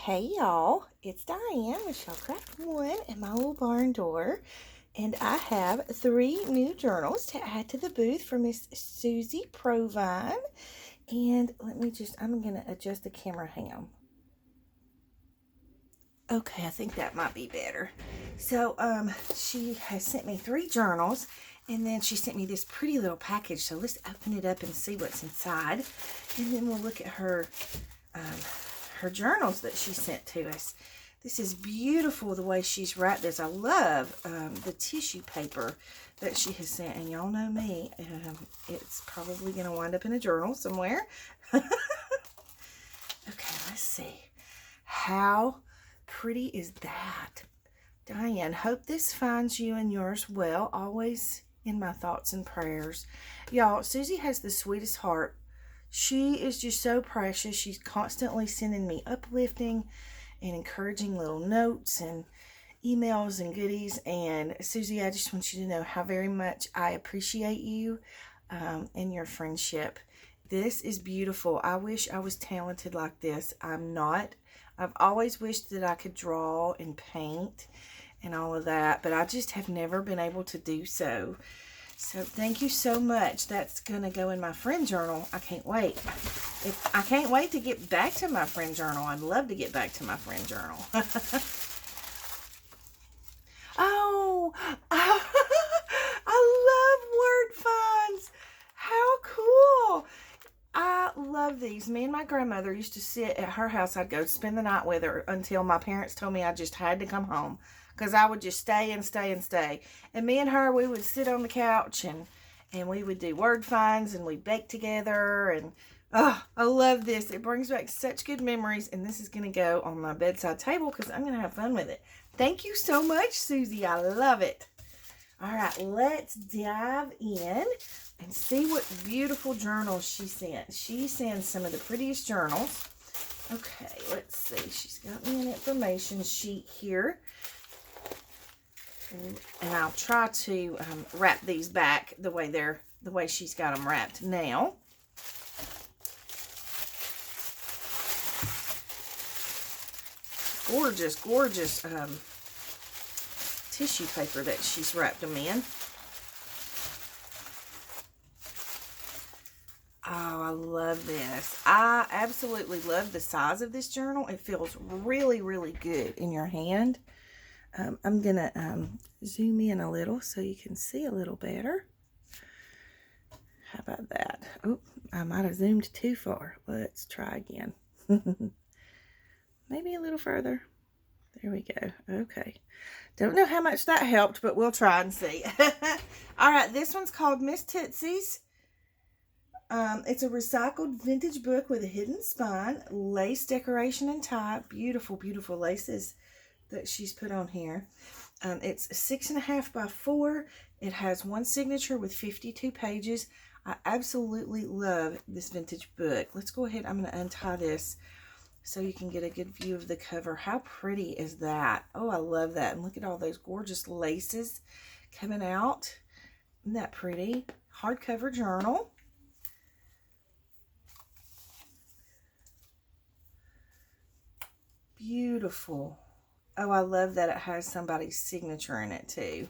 Hey y'all, it's Diane with Shellcraft One and my little barn door, and I have 3 new journals to add to the booth for Miss Susie Provine. And I'm gonna adjust the camera. Hang on. Okay, I think that might be better. So she has sent me 3 journals, and then she sent me this pretty little package. So let's open it up and see what's inside, and then we'll look at her journals that she sent to us. This is beautiful the way she's wrapped this. I love the tissue paper that she has sent, and y'all know me, it's probably going to wind up in a journal somewhere. Okay, let's see. How pretty is that? Diane, hope this finds you and yours well, always in my thoughts and prayers. Y'all, Susie has the sweetest heart. She is just so precious. She's constantly sending me uplifting and encouraging little notes and emails and goodies. And Susie, I just want you to know how very much I appreciate you and your friendship. This is beautiful. I wish I was talented like this. I'm not. I've always wished that I could draw and paint and all of that, but I just have never been able to do so. So thank you so much. That's going to go in my friend journal. I can't wait. I can't wait to get back to my friend journal. I'd love to get back to my friend journal. Oh, I love word finds. How cool. I love these. Me and my grandmother used to sit at her house. I'd go spend the night with her until my parents told me I just had to come home, because I would just stay and stay and stay. And me and her, we would sit on the couch and we would do word finds, and we'd bake together. And oh, I love this. It brings back such good memories. And this is going to go on my bedside table because I'm going to have fun with it. Thank you so much, Susie. I love it. All right, let's dive in and see what beautiful journals she sent. She sends some of the prettiest journals. Okay, let's see. She's got me an information sheet here. And I'll try to wrap these back the way she's got them wrapped now. Gorgeous, gorgeous tissue paper that she's wrapped them in. Oh, I love this. I absolutely love the size of this journal. It feels really, really good in your hand. I'm going to zoom in a little so you can see a little better. How about that? Oh, I might have zoomed too far. Let's try again. Maybe a little further. There we go. Okay. Don't know how much that helped, but we'll try and see. All right, this one's called Miss Tootsie's. It's a recycled vintage book with a hidden spine, lace decoration and tie. Beautiful, beautiful laces that she's put on here. It's 6.5 by 4. It has one signature with 52 pages. I absolutely love this vintage book. Let's go ahead. I'm going to untie this so you can get a good view of the cover. How pretty is that? Oh, I love that. And look at all those gorgeous laces coming out. Isn't that pretty? Hardcover journal. Beautiful. Oh, I love that it has somebody's signature in it too.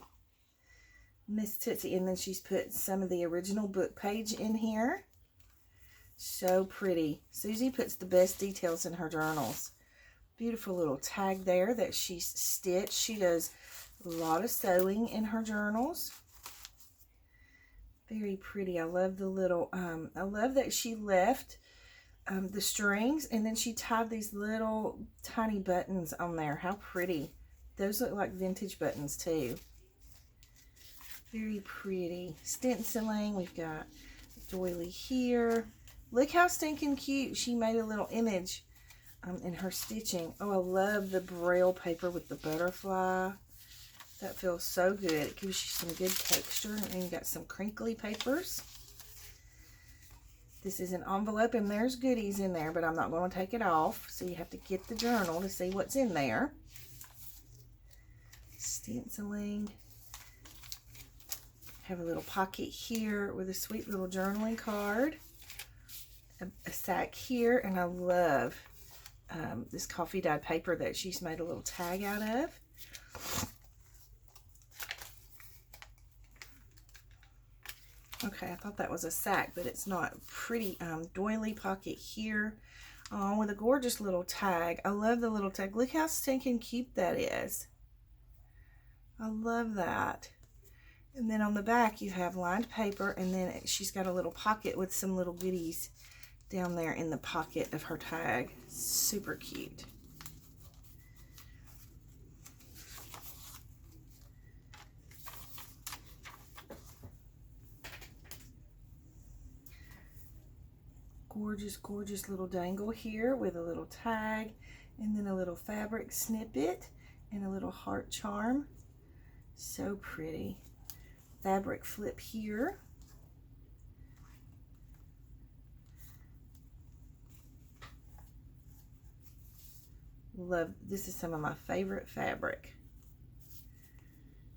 Miss Tootsie. And then she's put some of the original book page in here. So pretty. Susie puts the best details in her journals. Beautiful little tag there that she's stitched. She does a lot of sewing in her journals. Very pretty. I love the little, I love that she left the strings, and then she tied these little tiny buttons on there. How pretty. Those look like vintage buttons too. Very pretty. Stenciling. We've got a doily here. Look how stinking cute. She made a little image in her stitching. Oh, I love the braille paper with the butterfly. That feels so good. It gives you some good texture. And then you got some crinkly papers. This is an envelope, and there's goodies in there, but I'm not going to take it off. So you have to get the journal to see what's in there. Stenciling. Have a little pocket here with a sweet little journaling card. A sack here, and I love this coffee dyed paper that she's made a little tag out of. Okay, I thought that was a sack, but it's not. Pretty doily pocket here. Oh, with a gorgeous little tag. I love the little tag. Look how stinking cute that is. I love that. And then on the back you have lined paper, and then she's got a little pocket with some little goodies down there in the pocket of her tag. Super cute. Gorgeous, gorgeous little dangle here with a little tag, and then a little fabric snippet and a little heart charm. So pretty. Fabric flip here. Love, this is some of my favorite fabric.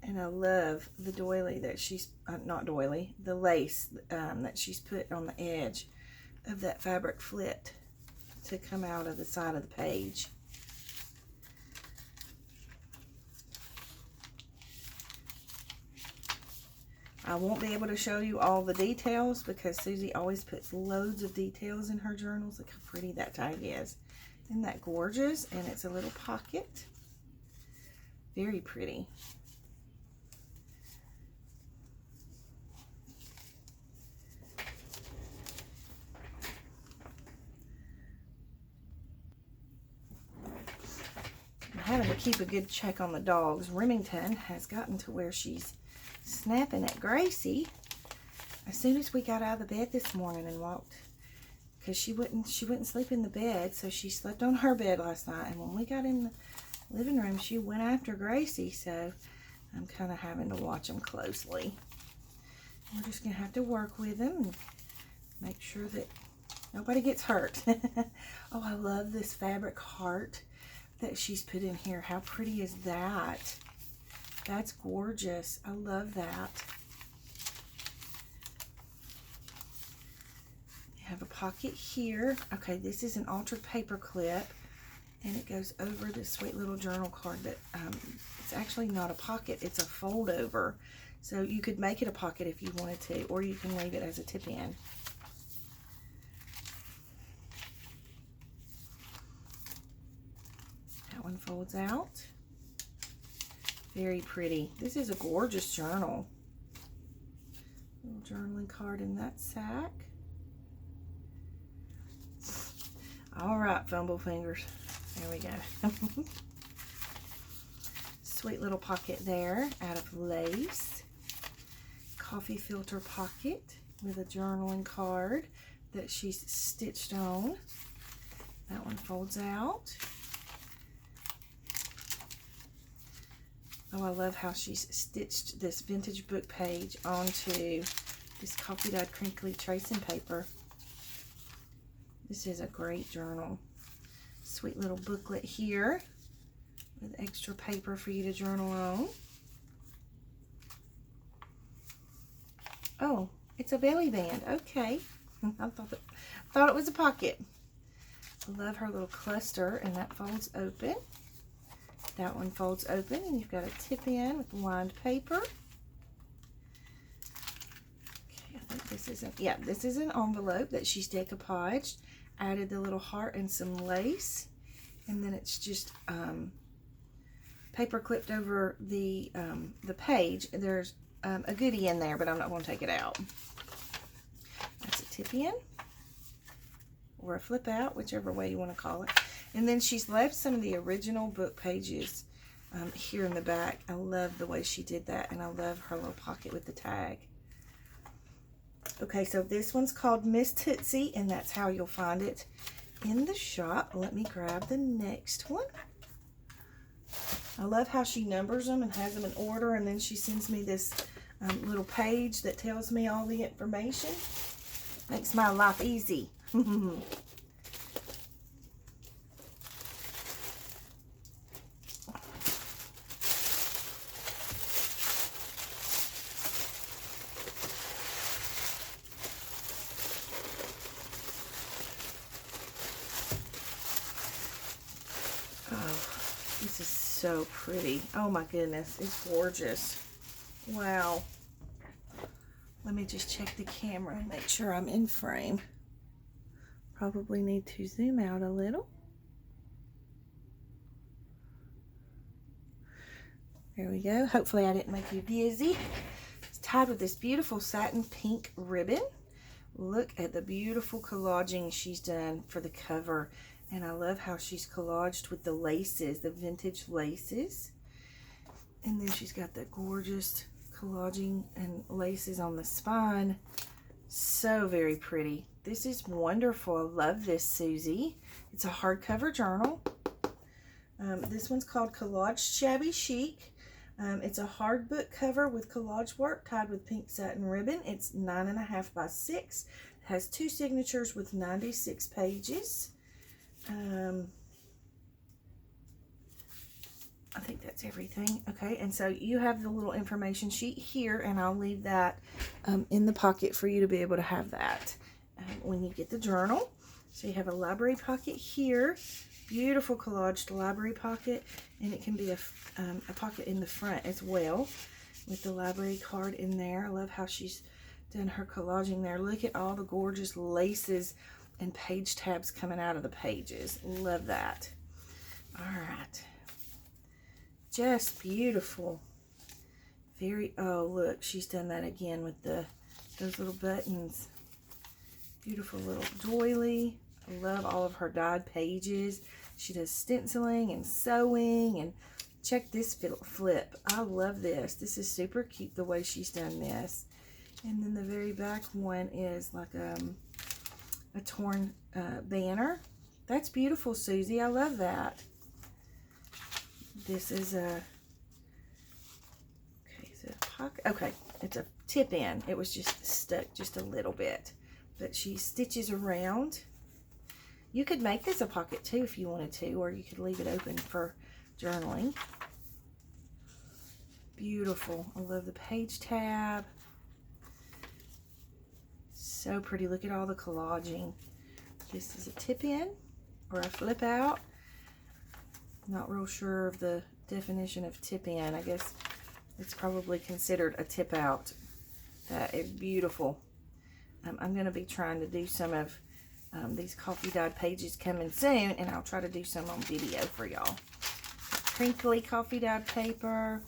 And I love the doily that she's, not doily, the lace that she's put on the edge of that fabric flipped to come out of the side of the page. I won't be able to show you all the details because Susie always puts loads of details in her journals. Look how pretty that tag is. Isn't that gorgeous? And it's a little pocket. Very pretty. Having to keep a good check on the dogs. Remington has gotten to where she's snapping at Gracie as soon as we got out of the bed this morning and walked, because she wouldn't sleep in the bed, so she slept on her bed last night, and when we got in the living room she went after Gracie, so I'm kind of having to watch them closely. We're just gonna have to work with them and make sure that nobody gets hurt. Oh, I love this fabric heart that she's put in here. How pretty is that? That's gorgeous. I love that. You have a pocket here. Okay, this is an altered paper clip, and it goes over this sweet little journal card that it's actually not a pocket, it's a fold over. So you could make it a pocket if you wanted to, or you can leave it as a tip-in. One folds out. Very pretty. This is a gorgeous journal. Little journaling card in that sack. All right, fumble fingers. There we go. Sweet little pocket there out of lace. Coffee filter pocket with a journaling card that she's stitched on. That one folds out. Oh, I love how she's stitched this vintage book page onto this coffee dyed crinkly tracing paper. This is a great journal. Sweet little booklet here with extra paper for you to journal on. Oh, it's a belly band. Okay. I thought it was a pocket. I love her little cluster, and that folds open. That one folds open, and you've got a tip-in with lined paper. Okay, I think this isn't, yeah, this is an envelope that she's decoupaged. Added the little heart and some lace, and then it's just paper clipped over the page. There's a goodie in there, but I'm not going to take it out. That's a tip-in or a flip out, whichever way you want to call it. And then she's left some of the original book pages here in the back. I love the way she did that, and I love her little pocket with the tag. Okay, so this one's called Miss Tootsie, and that's how you'll find it in the shop. Let me grab the next one. I love how she numbers them and has them in order, and then she sends me this little page that tells me all the information. Makes my life easy. This is so pretty. Oh my goodness, it's gorgeous. Wow. Let me just check the camera and make sure I'm in frame. Probably need to zoom out a little. There we go. Hopefully I didn't make you dizzy. It's tied with this beautiful satin pink ribbon. Look at the beautiful collaging she's done for the cover. And I love how she's collaged with the laces, the vintage laces. And then she's got the gorgeous collaging and laces on the spine. So very pretty. This is wonderful. I love this, Susie. It's a hardcover journal. This one's called Collaged Shabby Chic. It's a hard book cover with collage work tied with pink satin ribbon. It's 9.5 by 6. It has 2 signatures with 96 pages. I think that's everything. Okay, and so you have the little information sheet here, and I'll leave that in the pocket for you to be able to have that when you get the journal. So you have a library pocket here. Beautiful collaged library pocket, and it can be a pocket in the front as well with the library card in there. I love how she's done her collaging there. Look at all the gorgeous laces and page tabs coming out of the pages. Love that. All right. Just beautiful. Very, oh look, she's done that again with those little buttons. Beautiful little doily. I love all of her dyed pages. She does stenciling and sewing, and check this flip. I love this. This is super cute the way she's done this. And then the very back one is like a torn banner. That's beautiful, Susie. I love that. This is a, okay, is it a pocket? Okay, it's a tip in. It was just stuck just a little bit, but she stitches around. You could make this a pocket too if you wanted to, or you could leave it open for journaling. Beautiful. I love the page tab. So pretty. Look at all the collaging. This is a tip in or a flip out. Not real sure of the definition of tip in. I guess it's probably considered a tip out. That is beautiful. I'm going to be trying to do some of these coffee dyed pages coming soon, and I'll try to do some on video for y'all. Crinkly coffee dyed paper.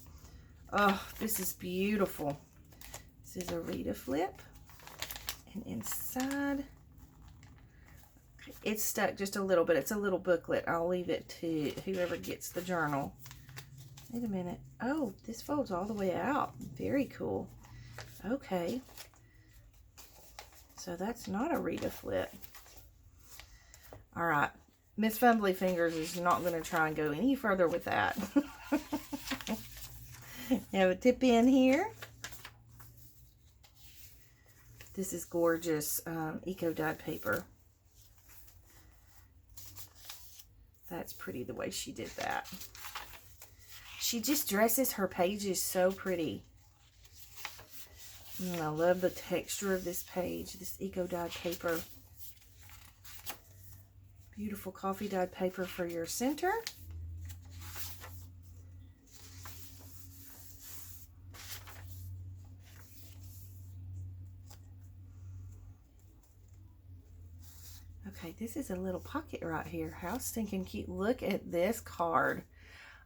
Oh, this is beautiful. This is a Rita flip, and inside, okay, it's stuck just a little bit. It's a little booklet. I'll leave it to whoever gets the journal. Wait a minute. Oh, this folds all the way out. Very cool. Okay, so that's not a Rita flip. All right, Miss Fumbly Fingers is not going to try and go any further with that. You have a tip in here. This is gorgeous eco dyed paper. That's pretty the way she did that. She just dresses her pages so pretty. I love the texture of this page, this eco dyed paper. Beautiful coffee dyed paper for your center. Okay, this is a little pocket right here. How stinking cute. Look at this card.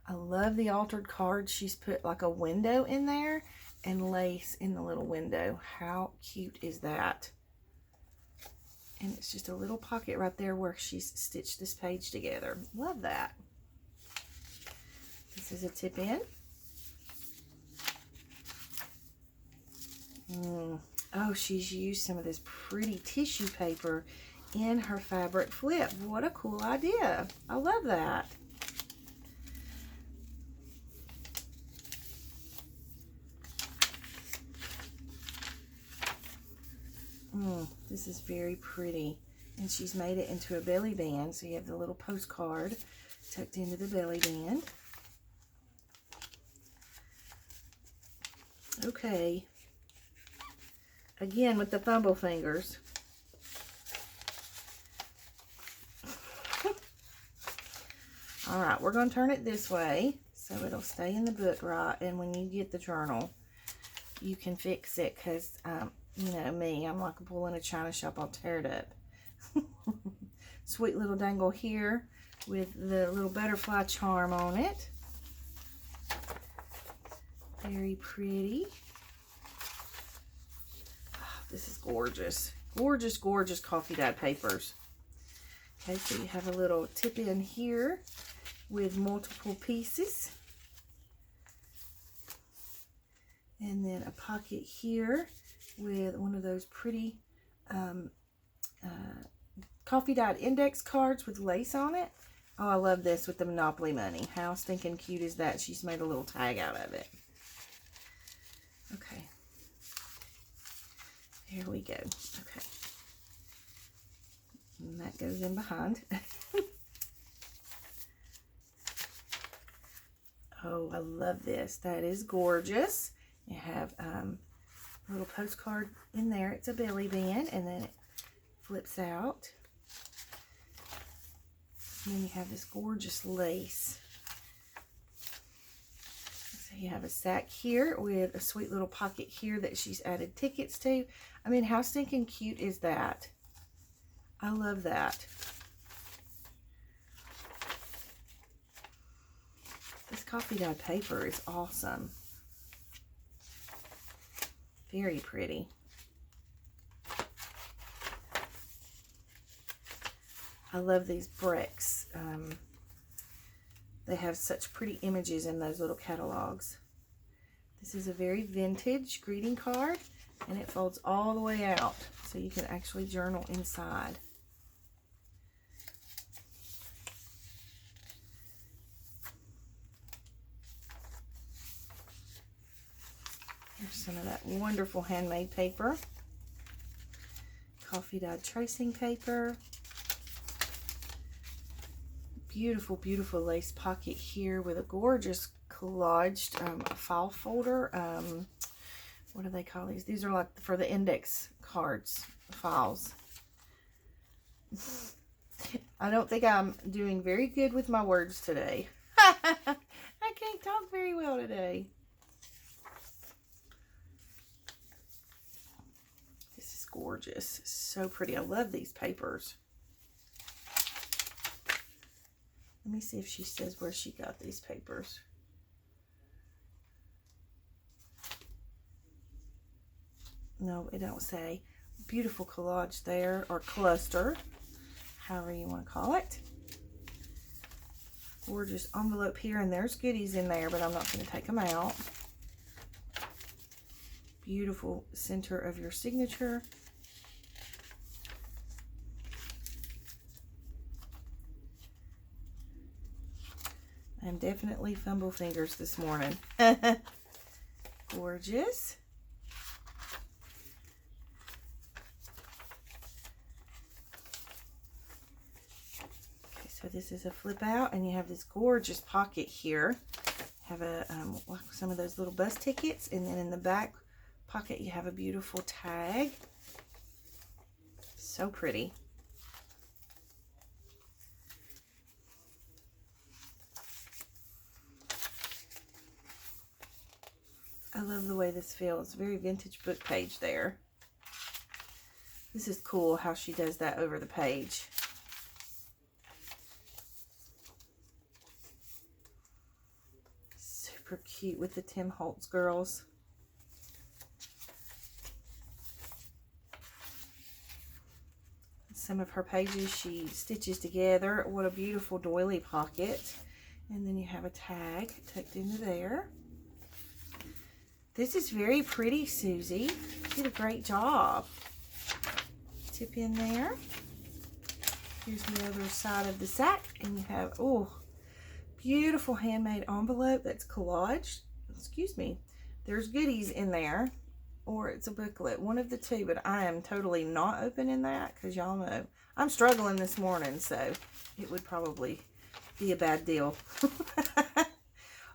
I love the altered card. She's put like a window in there and lace in the little window. How cute is that? And it's just a little pocket right there where she's stitched this page together. Love that. This is a tip in. Oh, she's used some of this pretty tissue paper in her fabric flip. What a cool idea. I love that. This is very pretty. And she's made it into a belly band. So you have the little postcard tucked into the belly band. Okay. Again with the fumble fingers. All right, we're going to turn it this way so it'll stay in the book right. And when you get the journal, you can fix it because, you know me, I'm like a bull in a china shop. I'll tear it up. Sweet little dangle here with the little butterfly charm on it. Very pretty. Oh, this is gorgeous. Gorgeous, gorgeous coffee dyed papers. Okay, so you have a little tip in here with multiple pieces. And then a pocket here with one of those pretty coffee dyed index cards with lace on it. Oh, I love this with the Monopoly money. How stinking cute is that? She's made a little tag out of it. Okay. Here we go. Okay. And that goes in behind. Oh, I love this. That is gorgeous. You have a little postcard in there. It's a belly band, and then it flips out. And then you have this gorgeous lace. So you have a sack here with a sweet little pocket here that she's added tickets to. I mean, how stinking cute is that? I love that. This coffee dyed paper is awesome. Very pretty. I love these bricks. They have such pretty images in those little catalogs. This is a very vintage greeting card, and it folds all the way out, so you can actually journal inside. Here's some of that wonderful handmade paper. Coffee dyed tracing paper. Beautiful, beautiful lace pocket here with a gorgeous collaged file folder. What do they call these? These are like for the index cards, files. I don't think I'm doing very good with my words today. I can't talk very well today. This is gorgeous. So pretty. I love these papers. Let me see if she says where she got these papers. No, it don't say. Beautiful collage there, or cluster, however you want to call it. Gorgeous envelope here, and there's goodies in there, but I'm not going to take them out. Beautiful center of your signature. I'm definitely fumble fingers this morning. Gorgeous. Okay, so this is a flip out, and you have this gorgeous pocket here. Have a like some of those little bus tickets, and then in the back pocket you have a beautiful tag. So pretty. I love the way this feels. Very vintage book page there. This is cool how she does that over the page. Super cute with the Tim Holtz girls. Some of her pages she stitches together. What a beautiful doily pocket. And then you have a tag tucked into there. This is very pretty, Susie. You did a great job. Tip in there. Here's the other side of the sack, and you have, oh, beautiful handmade envelope that's collaged. Excuse me. There's goodies in there, or it's a booklet. One of the two, but I am totally not opening that because y'all know I'm struggling this morning, so it would probably be a bad deal. Oh,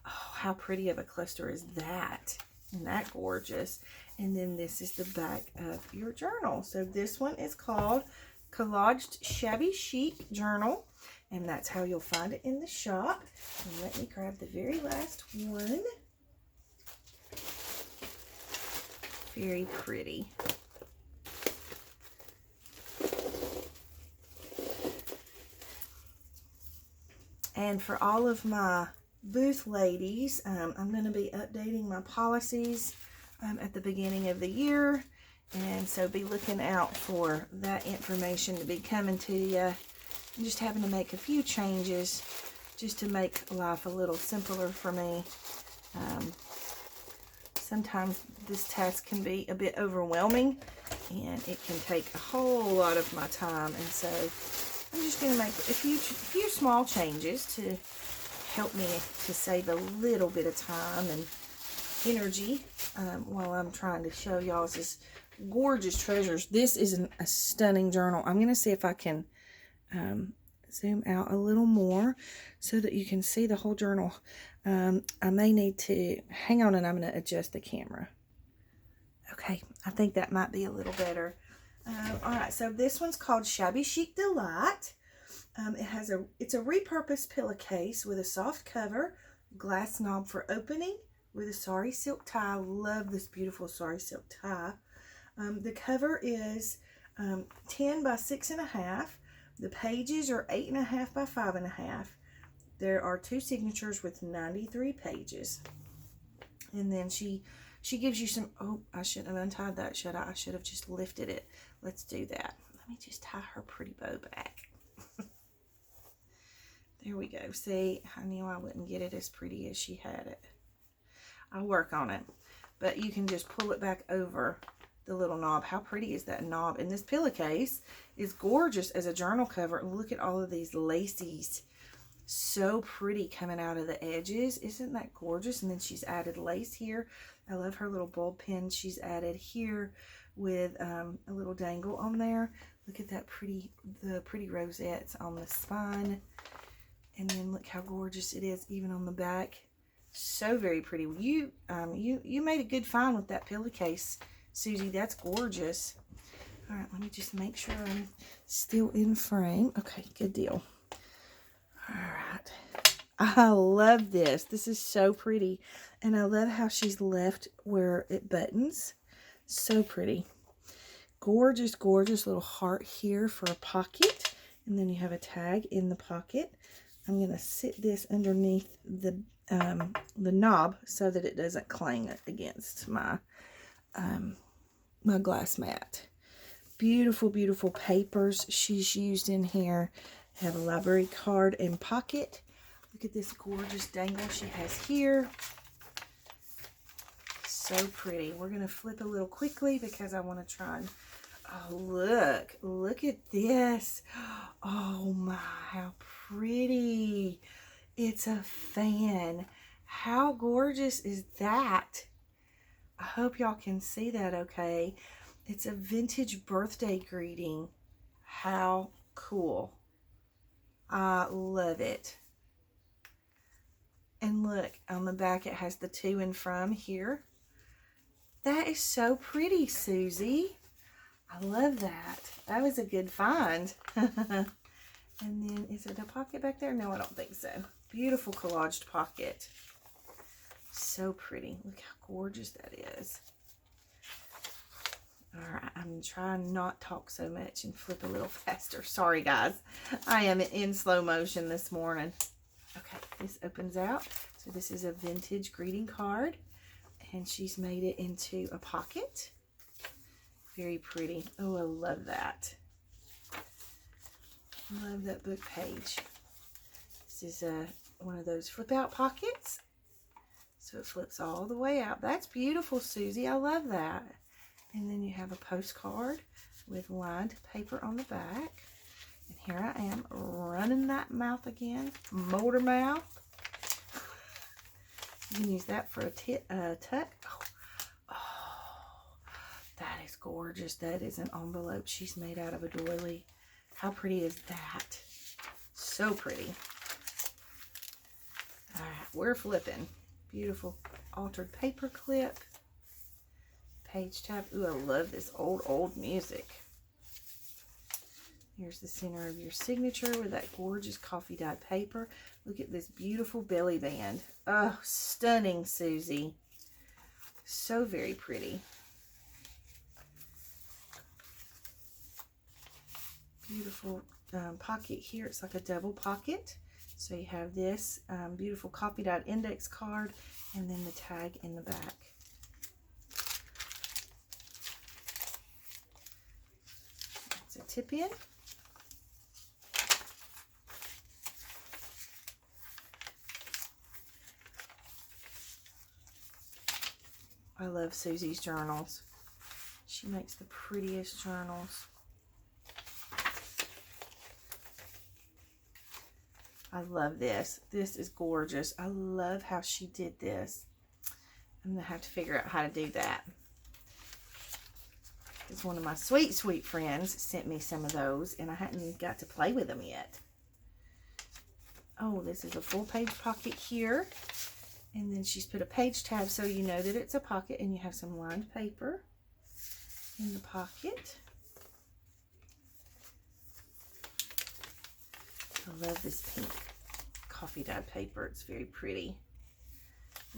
how pretty of a cluster is that? Isn't that gorgeous? And then this is the back of your journal. So this one is called Collaged Shabby Chic Journal. And that's how you'll find it in the shop. And let me grab the very last one. Very pretty. And for all of my booth ladies, I'm going to be updating my policies at the beginning of the year. And so be looking out for that information to be coming to you. I'm just having to make a few changes just to make life a little simpler for me. Sometimes this task can be a bit overwhelming and it can take a whole lot of my time. And so I'm just going to make a few small changes to help me to save a little bit of time and energy while I'm trying to show y'all this gorgeous treasures. This is a stunning journal. I'm going to see if I can zoom out a little more so that you can see the whole journal. I may need to hang on, and I'm going to adjust the camera. Okay, I think that might be a little better. All right, so this one's called Shabby Chic Delight. It's a repurposed pillowcase with a soft cover, glass knob for opening, with a sari silk tie. I love this beautiful sari silk tie. The cover is 10 by 6.5. The pages are 8.5 by 5.5. There are 2 signatures with 93 pages. And then she gives you some, oh, I shouldn't have untied that, should I? I should have just lifted it. Let's do that. Let me just tie her pretty bow back. There we go. See, I knew I wouldn't get it as pretty as she had it. I'll work on it. But you can just pull it back over the little knob. How pretty is that knob? And this pillowcase is gorgeous as a journal cover. Look at all of these laces. So pretty coming out of the edges. Isn't that gorgeous? And then she's added lace here. I love her little bulb pin she's added here with a little dangle on there. Look at that the pretty rosettes on the spine. And then look how gorgeous it is even on the back. So very pretty. You made a good find with that pillowcase, Susie. That's gorgeous. All right, let me just make sure I'm still in frame. Okay, good deal. All right. I love this. This is so pretty. And I love how she's left where it buttons. So pretty. Gorgeous, gorgeous little heart here for a pocket. And then you have a tag in the pocket. I'm going to sit this underneath the knob so that it doesn't clang against my my glass mat. Beautiful, beautiful papers she's used in here. Have a library card and pocket. Look at this gorgeous dangle she has here. So pretty. We're going to flip a little quickly because I want to try and, oh, look at this. Oh my, how pretty. It's a fan. How gorgeous is that? I hope y'all can see that okay. It's a vintage birthday greeting. How cool. I love it. And look, on the back it has the to and from here. That is so pretty, Susie. I love that. That was a good find. And then, is it a pocket back there? No, I don't think so. Beautiful collaged pocket. So pretty. Look how gorgeous that is. Alright, I'm trying not talk so much and flip a little faster. Sorry, guys. I am in slow motion this morning. Okay, this opens out. So this is a vintage greeting card. And she's made it into a pocket. Very pretty. Oh, I love that. Love that book page. This is one of those flip out pockets. So it flips all the way out. That's beautiful, Susie. I love that. And then you have a postcard with lined paper on the back. And here I am running that mouth again. Motor mouth. You can use that for a tuck. Oh, that is gorgeous. That is an envelope she's made out of a doily. How pretty is that? So pretty. All right, we're flipping. Beautiful altered paper clip. Page tab. Ooh, I love this old music. Here's the center of your signature with that gorgeous coffee dyed paper. Look at this beautiful belly band. Oh, stunning, Susie. So very pretty. Beautiful pocket here. It's like a double pocket. So you have this beautiful coffee dyed index card and then the tag in the back. It's a tip in. I love Susie's journals. She makes the prettiest journals. I love this. This is gorgeous. I love how she did this. I'm going to have to figure out how to do that. Because one of my sweet, sweet friends sent me some of those, and I hadn't got to play with them yet. Oh, this is a full page pocket here. And then she's put a page tab so you know that it's a pocket, and you have some lined paper in the pocket. I love this pink coffee dyed paper. It's very pretty.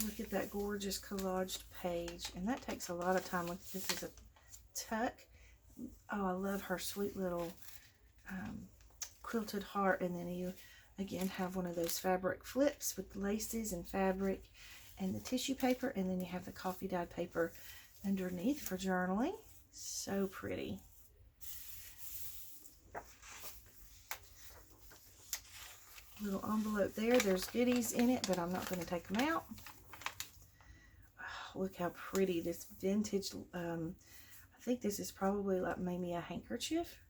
Look at that gorgeous collaged page. And that takes a lot of time. Look, this is a tuck. Oh, I love her sweet little quilted heart. And then you again have one of those fabric flips with laces and fabric and the tissue paper. And then you have the coffee dyed paper underneath for journaling. So pretty. Little envelope there. There's goodies in it, but I'm not going to take them out. Oh, look how pretty this vintage, I think this is probably like maybe a handkerchief.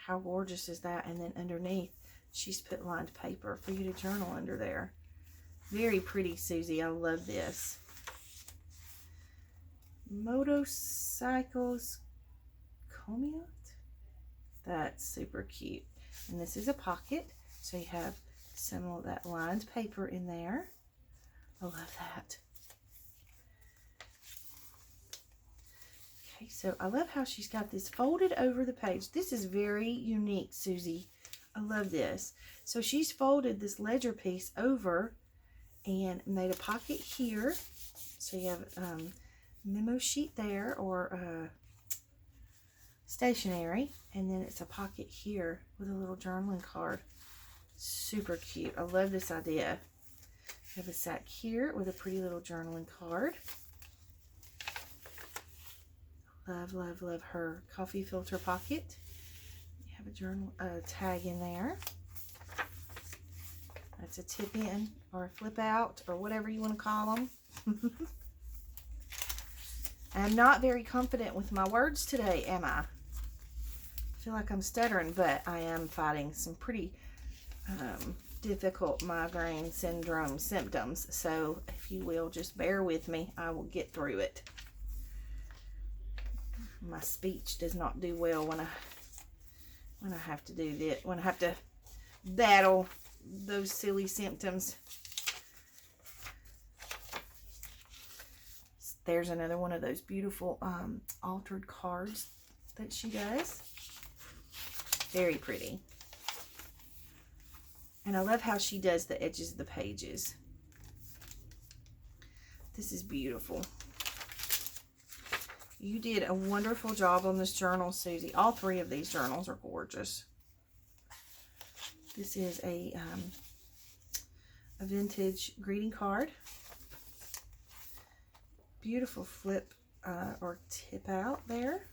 How gorgeous is that? And then underneath, she's put lined paper for you to journal under there. Very pretty, Susie. I love this. Motorcycles Comiot. That's super cute. And this is a pocket, so you have some of that lined paper in there. I love that. Okay, so I love how she's got this folded over the page. This is very unique, Susie. I love this. So she's folded this ledger piece over and made a pocket here. So you have memo sheet there, or stationery, and then it's a pocket here with a little journaling card. Super cute. I love this idea. You have a sack here with a pretty little journaling card. Love, love, love her coffee filter pocket. You have a journal tag in there. That's a tip in or a flip out or whatever you want to call them. I'm not very confident with my words today, am I? I feel like I'm stuttering, but I am fighting some pretty difficult migraine syndrome symptoms. So if you will just bear with me, I will get through it. My speech does not do well when I have to do that, when I have to battle those silly symptoms. There's another one of those beautiful altered cards that she does. Very pretty. And I love how she does the edges of the pages. This is beautiful. You did a wonderful job on this journal, Susie. All three of these journals are gorgeous. This is a vintage greeting card. Beautiful flip or tip out there.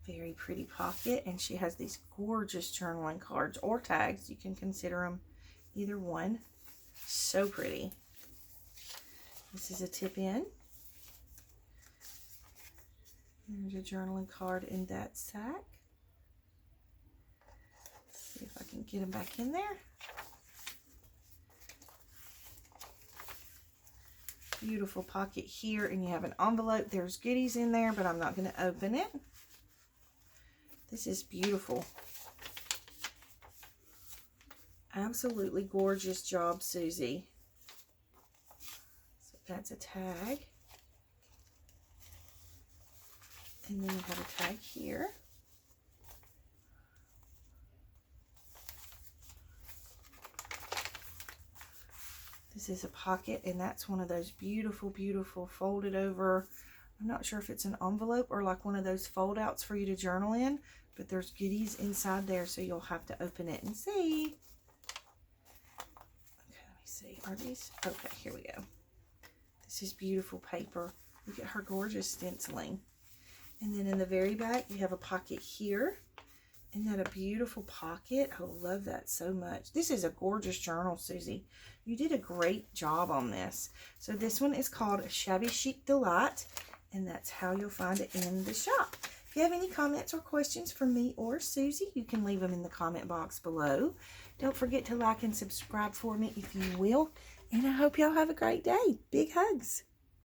Very pretty pocket, and she has these gorgeous journaling cards or tags. You can consider them either one. So pretty. This is a tip in. There's a journaling card in that sack. Let's see if I can get them back in there. Beautiful pocket here, and you have an envelope. There's goodies in there, but I'm not going to open it. This is beautiful. Absolutely gorgeous job, Susie. So that's a tag. And then you have a tag here. This is a pocket, and that's one of those beautiful, beautiful folded over. I'm not sure if it's an envelope or like one of those fold outs for you to journal in, but there's goodies inside there, so you'll have to open it and see. Okay, let me see. Are these? Okay, here we go. This is beautiful paper. Look at her gorgeous stenciling. And then in the very back, you have a pocket here. Isn't that a beautiful pocket? I love that so much. This is a gorgeous journal, Susie. You did a great job on this. So this one is called Shabby Chic Delight, and that's how you'll find it in the shop. If you have any comments or questions for me or Susie, you can leave them in the comment box below. Don't forget to like and subscribe for me if you will. And I hope y'all have a great day. Big hugs.